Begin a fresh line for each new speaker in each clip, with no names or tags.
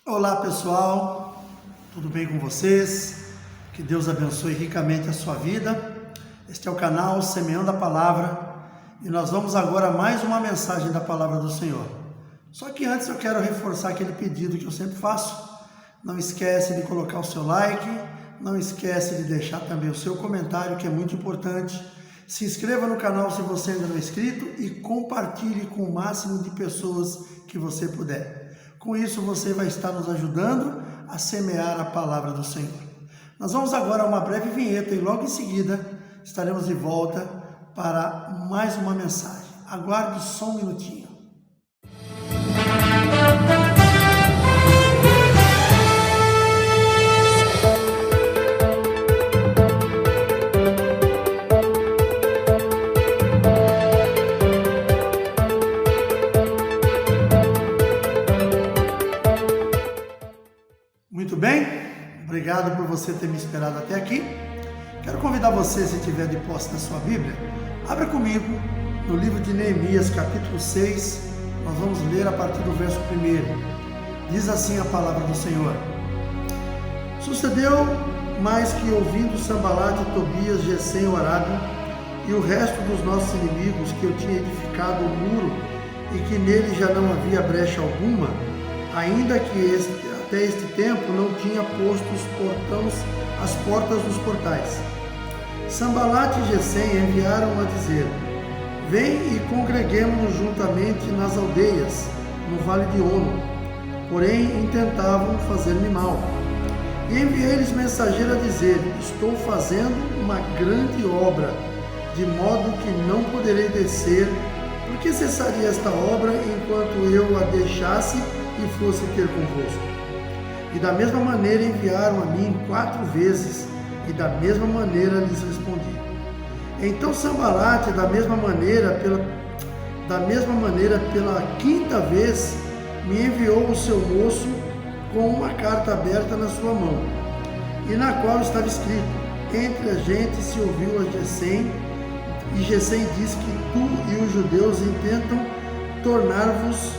Olá pessoal, tudo bem com vocês? Que Deus abençoe ricamente a sua vida. Este é o canal Semeando a Palavra e nós vamos agora a mais uma mensagem da Palavra do Senhor. Só que antes eu quero reforçar aquele pedido que eu sempre faço. Não esquece de colocar o seu like, não esquece de deixar também o seu comentário, que é muito importante. Se inscreva no canal se você ainda não é inscrito e compartilhe com o máximo de pessoas que você puder. Com isso você vai estar nos ajudando a semear a palavra do Senhor. Nós vamos agora a uma breve vinheta e logo em seguida estaremos de volta para mais uma mensagem. Aguarde só um minutinho. Muito bem, obrigado por você ter me esperado até aqui. Quero convidar você, se tiver de posse da sua Bíblia, abra comigo no livro de Neemias, capítulo 6, nós vamos ler a partir do verso 1. Diz assim a palavra do Senhor: Sucedeu mais que, ouvindo Sambalate, Tobias, Gesem, o Arábio e o resto dos nossos inimigos, que eu tinha edificado o muro e que nele já não havia brecha alguma, ainda que até este tempo não tinha posto as portas dos portais. Sambalate e Gesem enviaram a dizer: Vem e congreguemo-nos juntamente nas aldeias, no vale de Ono. Porém, intentavam fazer-me mal. E enviei-lhes mensageiro a dizer: Estou fazendo uma grande obra, de modo que não poderei descer. Por que cessaria esta obra enquanto eu a deixasse e fosse ter convosco? E da mesma maneira enviaram a mim 4 vezes, e da mesma maneira lhes respondi. Então Sambalate, da mesma maneira, pela 5ª vez, me enviou o seu moço com uma carta aberta na sua mão, e na qual estava escrito: Entre a gente se ouviu a Gesem, e Gesem diz que tu e os judeus intentam tornar-vos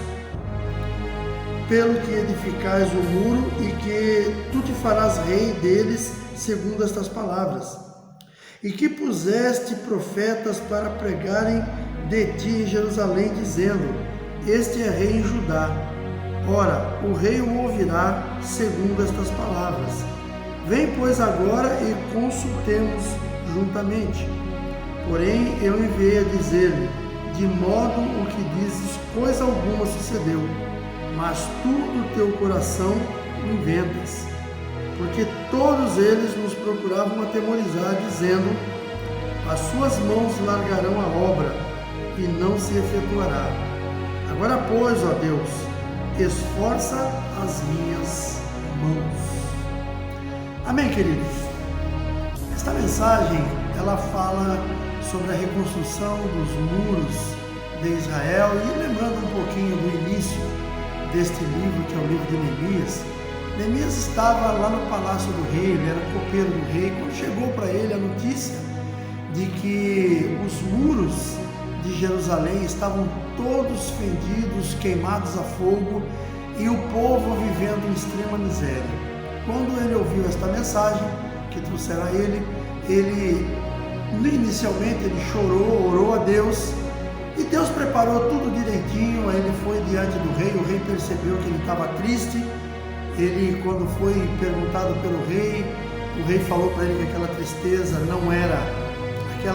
pelo que edificais o muro, e que tu te farás rei deles, segundo estas palavras. E que puseste profetas para pregarem de ti em Jerusalém, dizendo: Este é rei em Judá. Ora, o rei o ouvirá, segundo estas palavras. Vem, pois, agora e consultemos juntamente. Porém, eu enviei a dizer-lhe: De modo o que dizes, coisa alguma sucedeu, mas tu do teu coração o inventas. Porque todos eles nos procuravam atemorizar, dizendo: As suas mãos largarão a obra, e não se efetuará. Agora, pois, ó Deus, esforça as minhas mãos. Amém, queridos? Esta mensagem, ela fala sobre a reconstrução dos muros de Israel, e lembrando um pouquinho do início deste livro, que é o livro de Neemias. Neemias estava lá no palácio do rei, ele era copeiro do rei, quando chegou para ele a notícia de que os muros de Jerusalém estavam todos fendidos, queimados a fogo, e o povo vivendo em extrema miséria. Quando ele ouviu esta mensagem que trouxeram a ele, inicialmente ele chorou, orou a Deus, e Deus preparou tudo direitinho. Aí ele foi diante do rei, o rei percebeu que ele estava triste. Ele, quando foi perguntado pelo rei, o rei falou para ele que aquela tristeza não era,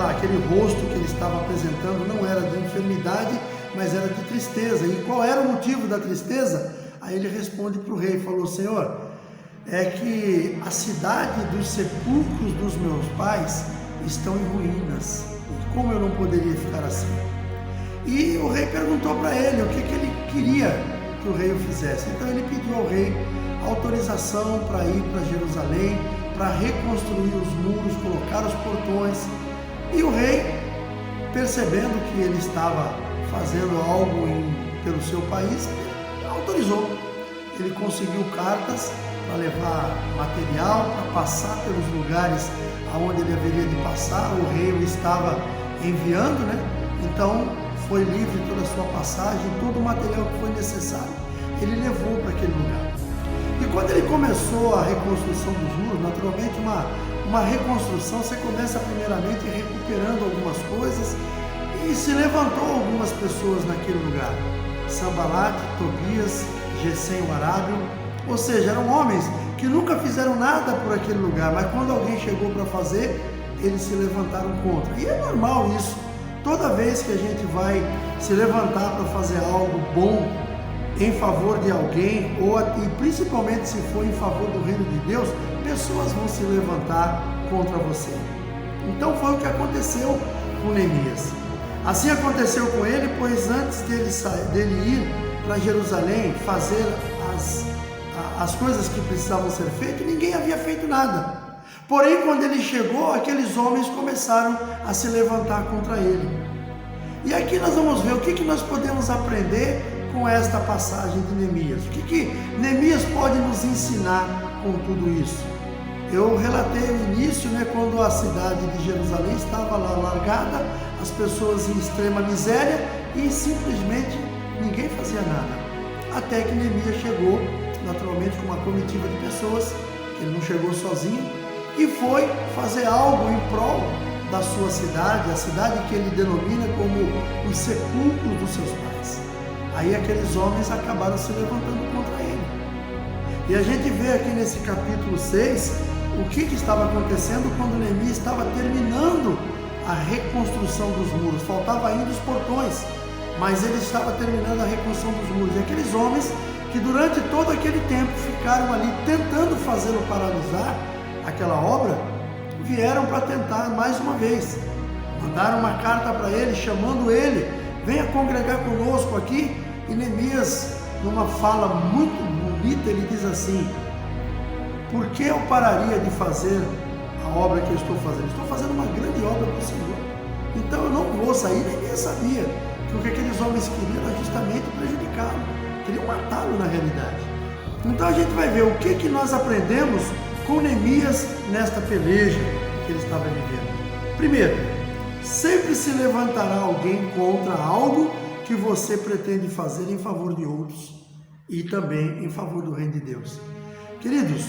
aquele rosto que ele estava apresentando não era de enfermidade, mas era de tristeza. E qual era o motivo da tristeza? Aí ele responde para o rei, falou: Senhor, é que a cidade dos sepulcros dos meus pais estão em ruínas, como eu não poderia ficar assim? E o rei perguntou para ele o que ele queria que o rei o fizesse. Então ele pediu ao rei autorização para ir para Jerusalém, para reconstruir os muros, colocar os portões. E o rei, percebendo que ele estava fazendo algo pelo seu país, autorizou. Ele conseguiu cartas para levar material, para passar pelos lugares aonde ele haveria de passar. O rei o estava enviando, né? Então foi livre toda a sua passagem, todo o material que foi necessário, ele levou para aquele lugar. começou a reconstrução dos muros, naturalmente uma reconstrução, você começa primeiramente recuperando algumas coisas, e se levantou algumas pessoas naquele lugar. Sanbalat, Tobias, Gesem o Arábio, ou seja, eram homens que nunca fizeram nada por aquele lugar, mas quando alguém chegou para fazer, eles se levantaram contra. E é normal isso. Toda vez que a gente vai se levantar para fazer algo bom em favor de alguém, e principalmente se for em favor do reino de Deus, pessoas vão se levantar contra você. Então foi o que aconteceu com Neemias. Assim aconteceu com ele, pois antes dele ir para Jerusalém fazer as coisas que precisavam ser feitas, ninguém havia feito nada. Porém, quando ele chegou, aqueles homens começaram a se levantar contra ele. E aqui nós vamos ver o que nós podemos aprender com esta passagem de Neemias. O que Neemias pode nos ensinar com tudo isso? Eu relatei o início, quando a cidade de Jerusalém estava lá largada, as pessoas em extrema miséria e simplesmente ninguém fazia nada. Até que Neemias chegou, naturalmente com uma comitiva de pessoas, ele não chegou sozinho, e foi fazer algo em prol da sua cidade, a cidade que ele denomina como o sepulcro dos seus pais. Aí aqueles homens acabaram se levantando contra ele. E a gente vê aqui nesse capítulo 6 o que estava acontecendo quando Neemias estava terminando a reconstrução dos muros. Faltava ainda os portões, mas ele estava terminando a reconstrução dos muros. E aqueles homens que durante todo aquele tempo ficaram ali tentando fazê-lo paralisar aquela obra, vieram para tentar mais uma vez. Mandaram uma carta para ele, chamando ele, venha congregar conosco aqui. E Neemias, numa fala muito bonita, ele diz assim: por que eu pararia de fazer a obra que eu estou fazendo? Estou fazendo uma grande obra para o Senhor, então eu não vou sair. Neemias sabia que o que aqueles homens queriam era justamente prejudicá-lo, queriam matá-lo na realidade. Então a gente vai ver o que nós aprendemos com Neemias nesta peleja que ele estava vivendo. Primeiro, sempre se levantará alguém contra algo que você pretende fazer em favor de outros e também em favor do reino de Deus. Queridos,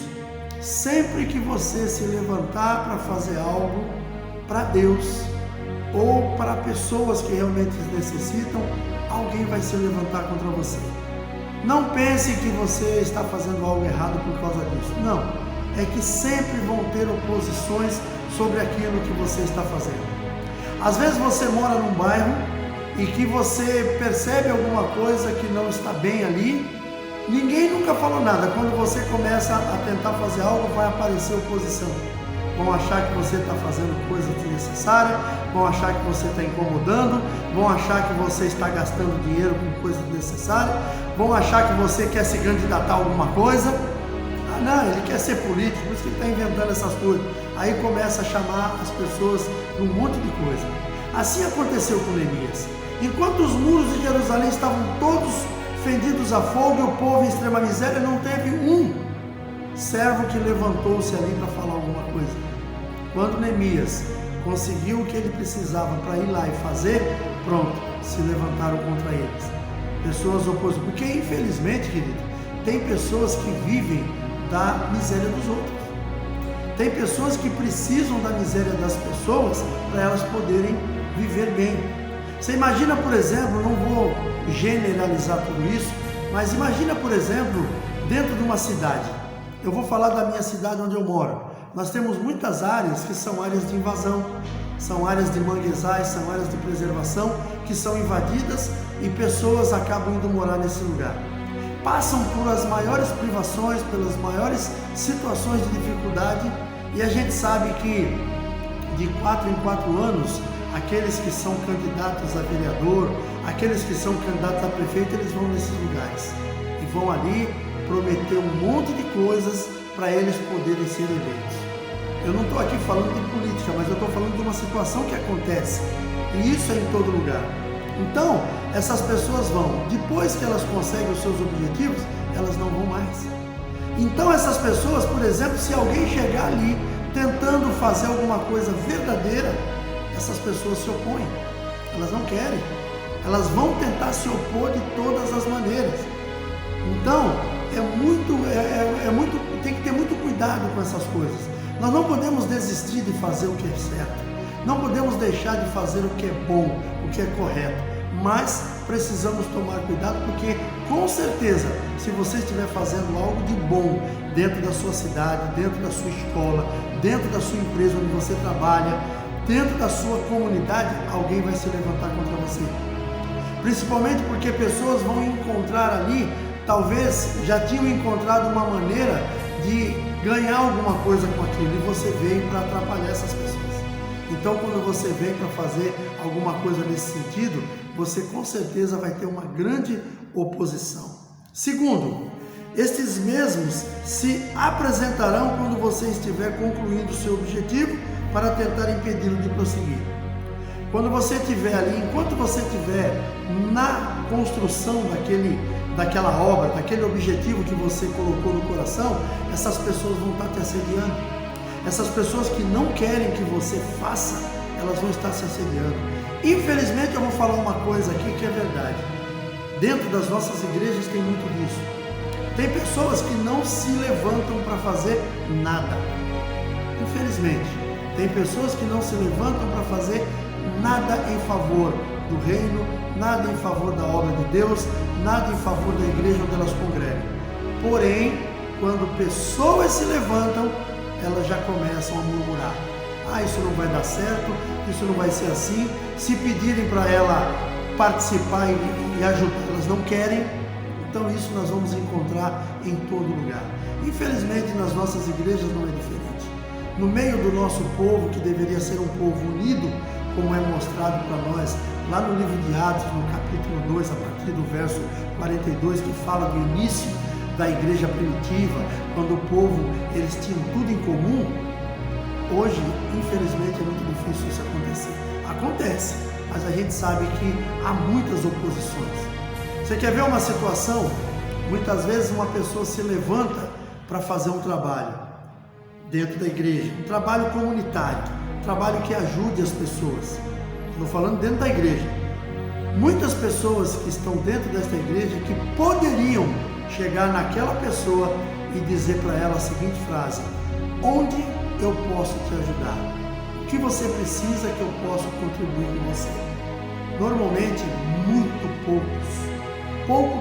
sempre que você se levantar para fazer algo para Deus ou para pessoas que realmente necessitam, alguém vai se levantar contra você. Não pense que você está fazendo algo errado por causa disso. Não, é que sempre vão ter oposições sobre aquilo que você está fazendo. Às vezes você mora num bairro e que você percebe alguma coisa que não está bem ali, ninguém nunca falou nada. Quando você começa a tentar fazer algo, vai aparecer oposição. Vão achar que você está fazendo coisa desnecessária, vão achar que você está incomodando, vão achar que você está gastando dinheiro com coisa desnecessária, vão achar que você quer se candidatar a alguma coisa. Ah não, ele quer ser político, por isso que ele está inventando essas coisas. Aí começa a chamar as pessoas de um monte de coisa. Assim aconteceu com Neemias. Enquanto os muros de Jerusalém estavam todos fendidos a fogo e o povo em extrema miséria, não teve um servo que levantou-se ali para falar alguma coisa. Quando Neemias conseguiu o que ele precisava para ir lá e fazer, pronto, se levantaram contra eles. Pessoas opostas, porque infelizmente, querido, tem pessoas que vivem da miséria dos outros. Tem pessoas que precisam da miséria das pessoas para elas poderem viver bem. Você imagina, por exemplo, não vou generalizar tudo isso, mas imagina, por exemplo, dentro de uma cidade. Eu vou falar da minha cidade onde eu moro. Nós temos muitas áreas que são áreas de invasão, são áreas de manguezais, são áreas de preservação que são invadidas e pessoas acabam indo morar nesse lugar. Passam por as maiores privações, pelas maiores situações de dificuldade, e a gente sabe que de 4 em 4 anos, aqueles que são candidatos a vereador, aqueles que são candidatos a prefeito, eles vão nesses lugares e vão ali prometer um monte de coisas para eles poderem ser eleitos. Eu não estou aqui falando de política, mas eu estou falando de uma situação que acontece, e isso é em todo lugar. Então, essas pessoas vão, depois que elas conseguem os seus objetivos, elas não vão mais. Então essas pessoas, por exemplo, se alguém chegar ali tentando fazer alguma coisa verdadeira, essas pessoas se opõem, elas não querem, elas vão tentar se opor de todas as maneiras. Então, é muito essas coisas. Nós não podemos desistir de fazer o que é certo, não podemos deixar de fazer o que é bom, o que é correto, mas precisamos tomar cuidado, porque com certeza, se você estiver fazendo algo de bom dentro da sua cidade, dentro da sua escola, dentro da sua empresa onde você trabalha, dentro da sua comunidade, alguém vai se levantar contra você. Principalmente porque pessoas vão encontrar ali, talvez já tinham encontrado uma maneira de ganhar alguma coisa com aquilo, e você veio para atrapalhar essas pessoas. Então, quando você vem para fazer alguma coisa nesse sentido, você com certeza vai ter uma grande oposição. Segundo, estes mesmos se apresentarão quando você estiver concluindo o seu objetivo para tentar impedi-lo de prosseguir. Quando você estiver ali, enquanto você estiver na construção daquela obra, daquele objetivo que você colocou no coração, essas pessoas vão estar te assediando. Essas pessoas que não querem que você faça, elas vão estar se assediando. Infelizmente, eu vou falar uma coisa aqui que é verdade. Dentro das nossas igrejas tem muito disso. Tem pessoas que não se levantam para fazer nada. Infelizmente, tem pessoas que não se levantam para fazer nada em favor do reino, nada em favor da obra de Deus, nada em favor da igreja onde elas congregam. Porém, quando pessoas se levantam, elas já começam a murmurar. Isso não vai dar certo, isso não vai ser assim. Se pedirem para ela participar e ajudar, elas não querem. Então isso nós vamos encontrar em todo lugar. Infelizmente, nas nossas igrejas não é diferente. No meio do nosso povo, que deveria ser um povo unido, como é mostrado para nós lá no livro de Atos, no capítulo 2, a partir do verso 42, que fala do início da igreja primitiva, quando o povo, eles tinham tudo em comum. Hoje, infelizmente, é muito difícil isso acontecer. Acontece, mas a gente sabe que há muitas oposições. Você quer ver uma situação? Muitas vezes uma pessoa se levanta para fazer um trabalho dentro da igreja, um trabalho comunitário, um trabalho que ajude as pessoas. Estou falando dentro da igreja. Muitas pessoas que estão dentro desta igreja que poderiam chegar naquela pessoa e dizer para ela a seguinte frase: onde eu posso te ajudar? O que você precisa que eu possa contribuir com você? Normalmente, muito poucos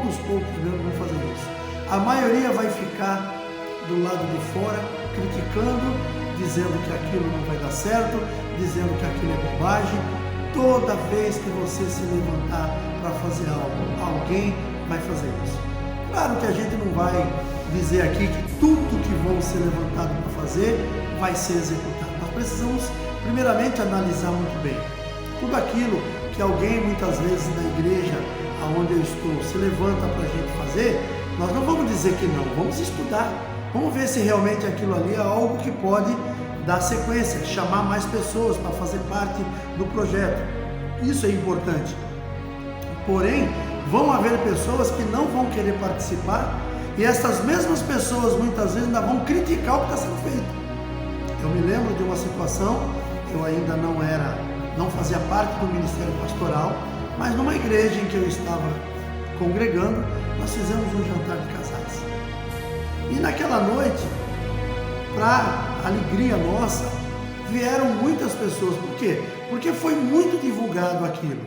dos poucos mesmo vão fazer isso. A maioria vai ficar do lado de fora, criticando, dizendo que aquilo não vai dar certo, dizendo que aquilo é bobagem. Toda vez que você se levantar para fazer algo, alguém vai fazer isso. Claro que a gente não vai dizer aqui que tudo que vão ser levantado para fazer vai ser executado. Nós precisamos, primeiramente, analisar muito bem. Tudo aquilo que alguém, muitas vezes, na igreja onde eu estou, se levanta para a gente fazer, nós não vamos dizer que não, vamos estudar. Vamos ver se realmente aquilo ali é algo que pode dar sequência, chamar mais pessoas para fazer parte do projeto. Isso é importante. Porém, vão haver pessoas que não vão querer participar, e essas mesmas pessoas muitas vezes ainda vão criticar o que está sendo feito. Eu me lembro de uma situação, eu ainda não fazia parte do ministério pastoral, mas numa igreja em que eu estava congregando, nós fizemos um jantar de casais. E naquela noite, para alegria nossa, vieram muitas pessoas. Por quê? Porque foi muito divulgado aquilo.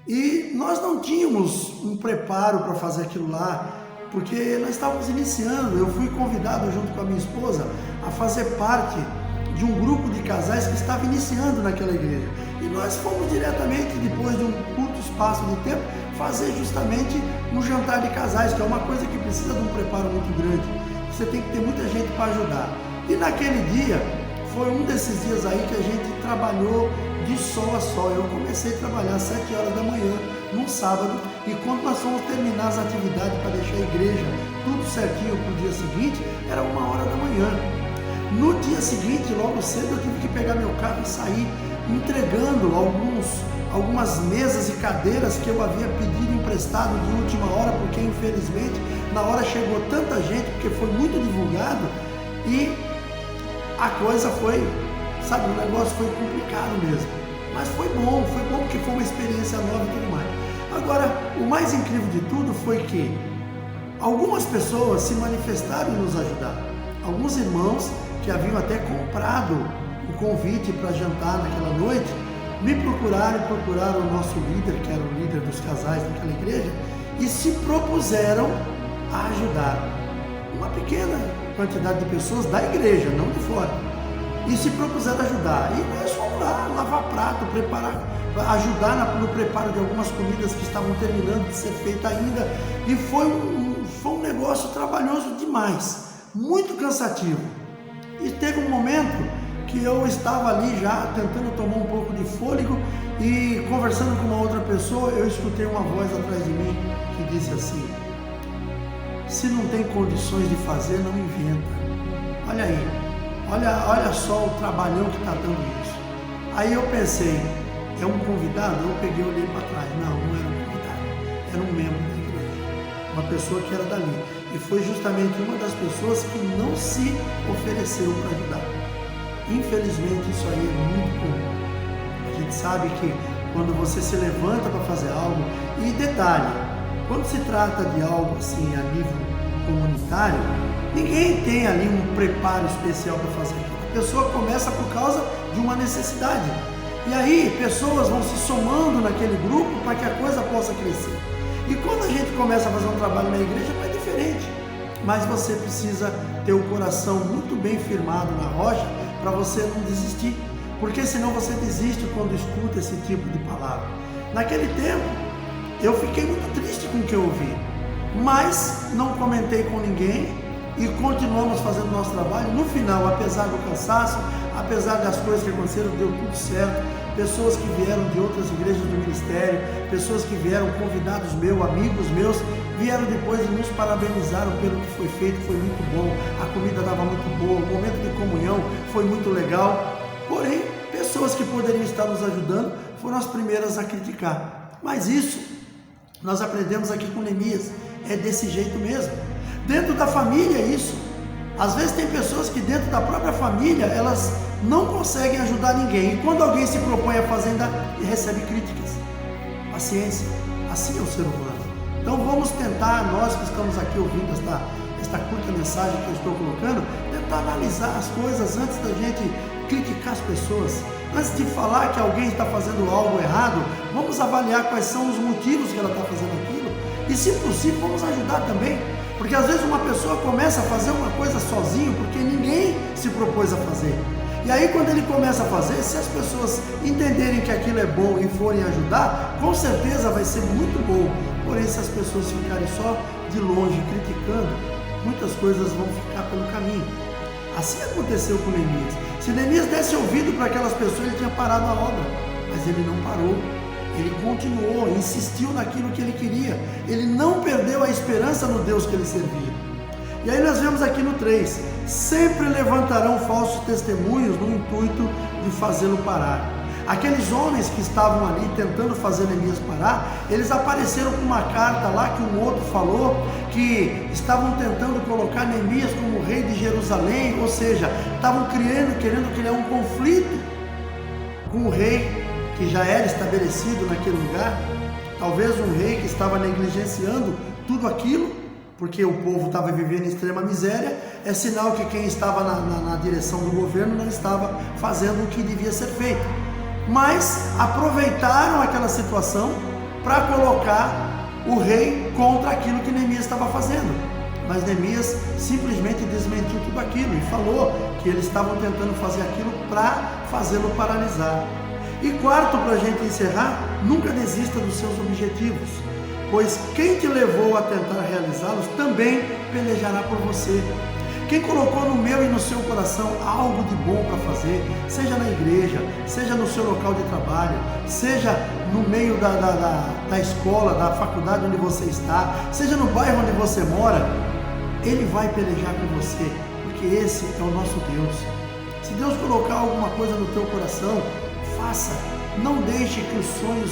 E nós não tínhamos um preparo para fazer aquilo lá, porque nós estávamos iniciando. Eu fui convidado junto com a minha esposa a fazer parte de um grupo de casais que estava iniciando naquela igreja. E nós fomos diretamente, depois de um curto espaço de tempo, fazer justamente um jantar de casais, que é uma coisa que precisa de um preparo muito grande. Você tem que ter muita gente para ajudar. E naquele dia, foi um desses dias aí que a gente trabalhou de sol a sol. Eu comecei a trabalhar às 7 horas da manhã, num sábado, e quando nós fomos terminar as atividades para deixar a igreja tudo certinho para o dia seguinte, era 1h da manhã. No dia seguinte, logo cedo, eu tive que pegar meu carro e sair entregando algumas mesas e cadeiras que eu havia pedido emprestado de última hora, porque infelizmente na hora chegou tanta gente, porque foi muito divulgado, e a coisa foi, o negócio foi complicado mesmo. Mas foi bom porque foi uma experiência nova e tudo mais. Agora, o mais incrível de tudo foi que algumas pessoas se manifestaram em nos ajudar. Alguns irmãos que haviam até comprado o convite para jantar naquela noite, me procuraram e procuraram o nosso líder, que era o líder dos casais daquela igreja, e se propuseram a ajudar uma pequena quantidade de pessoas da igreja, não de fora, e se propuseram a ajudar. E nós fomos lá lavar prato, preparar, ajudar no preparo de algumas comidas que estavam terminando de ser feitas ainda, e foi um negócio trabalhoso demais, muito cansativo. E teve um momento que eu estava ali já tentando tomar um pouco de fôlego e conversando com uma outra pessoa, eu escutei uma voz atrás de mim que disse assim: se não tem condições de fazer, não inventa. Olha aí, olha só o trabalhão que está dando isso. Aí eu pensei, é um convidado? Eu peguei e olhei para trás. Não era um convidado, era um membro da igreja, uma pessoa que era dali. E foi justamente uma das pessoas que não se ofereceu para ajudar. Infelizmente isso aí é muito comum. A gente sabe que quando você se levanta para fazer algo, e detalhe, quando se trata de algo assim a nível comunitário, ninguém tem ali um preparo especial para fazer aquilo. A pessoa começa por causa de uma necessidade. E aí pessoas vão se somando naquele grupo para que a coisa possa crescer. E quando a gente começa a fazer um trabalho na igreja, não é diferente. Mas você precisa ter o coração muito bem firmado na rocha para você não desistir. Porque senão você desiste quando escuta esse tipo de palavra. Naquele tempo, eu fiquei muito triste com o que eu ouvi. Mas não comentei com ninguém e continuamos fazendo o nosso trabalho. No final, apesar do cansaço, apesar das coisas que aconteceram, deu tudo certo. Pessoas que vieram de outras igrejas do ministério, pessoas que vieram, convidados meus, amigos meus, vieram depois e nos parabenizaram pelo que foi feito, foi muito bom, a comida estava muito boa, o momento de comunhão foi muito legal. Porém, pessoas que poderiam estar nos ajudando foram as primeiras a criticar. Mas isso, nós aprendemos aqui com Neemias, é desse jeito mesmo. Dentro da família é isso. Às vezes tem pessoas que dentro da própria família, elas não conseguem ajudar ninguém. E quando alguém se propõe a fazer, ainda recebe críticas. Paciência, assim é o ser humano. Então vamos tentar, nós que estamos aqui ouvindo esta curta mensagem que eu estou colocando, tentar analisar as coisas antes da gente criticar as pessoas. Antes de falar que alguém está fazendo algo errado, vamos avaliar quais são os motivos que ela está fazendo aquilo. E se possível, vamos ajudar também. Porque às vezes uma pessoa começa a fazer uma coisa sozinho porque ninguém se propôs a fazer. E aí quando ele começa a fazer, se as pessoas entenderem que aquilo é bom e forem ajudar, com certeza vai ser muito bom. Porém, se as pessoas ficarem só de longe criticando, muitas coisas vão ficar pelo caminho. Assim aconteceu com Neemias. Se Neemias desse ouvido para aquelas pessoas, ele tinha parado a obra. Mas ele não parou. Ele continuou, insistiu naquilo que ele queria. Ele não perdeu a esperança no Deus que ele servia. E aí nós vemos aqui no 3, sempre levantarão falsos testemunhos no intuito de fazê-lo parar. Aqueles homens que estavam ali tentando fazer Neemias parar, eles apareceram com uma carta lá que um outro falou, que estavam tentando colocar Neemias como rei de Jerusalém, ou seja, estavam querendo criar um conflito com o rei que já era estabelecido naquele lugar, talvez um rei que estava negligenciando tudo aquilo, porque o povo estava vivendo em extrema miséria. É sinal que quem estava na direção do governo não estava fazendo o que devia ser feito, mas aproveitaram aquela situação para colocar o rei contra aquilo que Neemias estava fazendo. Mas Neemias simplesmente desmentiu tudo aquilo e falou que eles estavam tentando fazer aquilo para fazê-lo paralisar. E quarto, para a gente encerrar, nunca desista dos seus objetivos, pois quem te levou a tentar realizá-los também pelejará por você. Quem colocou no meu e no seu coração algo de bom para fazer, seja na igreja, seja no seu local de trabalho, seja no meio da escola, da faculdade onde você está, seja no bairro onde você mora, ele vai pelejar com você, porque esse é o nosso Deus. Se Deus colocar alguma coisa no teu coração, faça, não deixe que os sonhos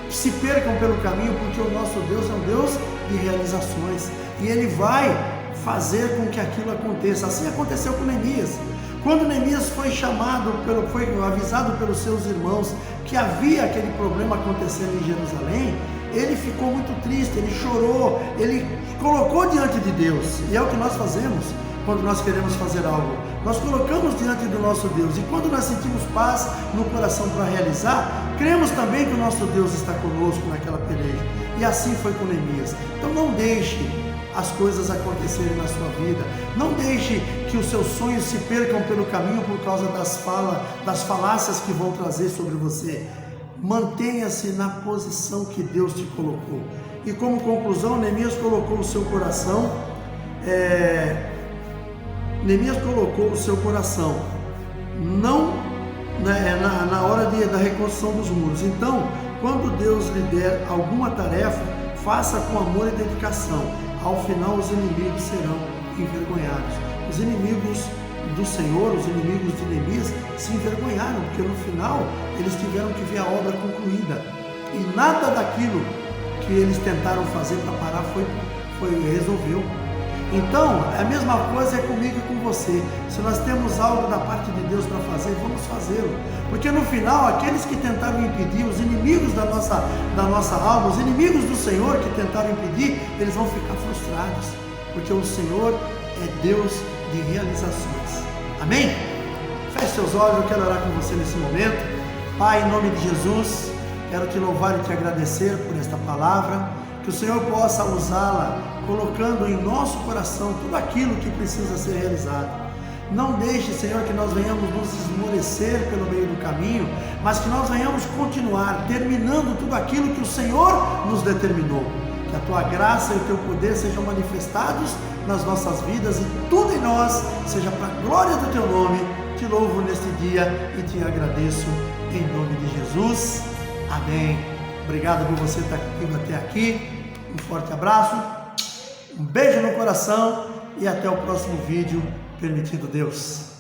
se percam pelo caminho, porque o nosso Deus é um Deus de realizações, e Ele vai fazer com que aquilo aconteça. Assim aconteceu com Neemias. Quando Neemias foi foi avisado pelos seus irmãos que havia aquele problema acontecendo em Jerusalém, ele ficou muito triste, ele chorou, ele colocou diante de Deus, e é o que nós fazemos. quando nós queremos fazer algo. Nós colocamos diante do nosso Deus, e quando nós sentimos paz no coração para realizar, cremos também que o nosso Deus está conosco naquela peleja. E assim foi com Neemias. Então não deixe as coisas acontecerem na sua vida, não deixe que os seus sonhos se percam pelo caminho por causa das falácias que vão trazer sobre você. Mantenha-se na posição que Deus te colocou. E como conclusão, Neemias colocou o seu coração não na hora da reconstrução dos muros. Então, quando Deus lhe der alguma tarefa, faça com amor e dedicação. Ao final, os inimigos serão envergonhados. Os inimigos do Senhor, os inimigos de Neemias, se envergonharam, porque no final eles tiveram que ver a obra concluída. E nada daquilo que eles tentaram fazer para parar resolveu. Então, a mesma coisa é comigo e com você. Se nós temos algo da parte de Deus para fazer, vamos fazê-lo. Porque no final, aqueles que tentaram impedir, os inimigos da nossa alma, os inimigos do Senhor que tentaram impedir, eles vão ficar frustrados. Porque o Senhor é Deus de realizações. Amém? Feche seus olhos, eu quero orar com você nesse momento. Pai, em nome de Jesus, quero te louvar e te agradecer por esta palavra. Que o Senhor possa usá-la, colocando em nosso coração tudo aquilo que precisa ser realizado. Não deixe, Senhor, que nós venhamos nos esmorecer pelo meio do caminho, mas que nós venhamos continuar, terminando tudo aquilo que o Senhor nos determinou. Que a Tua graça e o Teu poder sejam manifestados nas nossas vidas e tudo em nós seja para a glória do Teu nome. Te louvo neste dia e te agradeço em nome de Jesus. Amém. Obrigado por você estar comigo até aqui. Um forte abraço, um beijo no coração e até o próximo vídeo, permitindo Deus.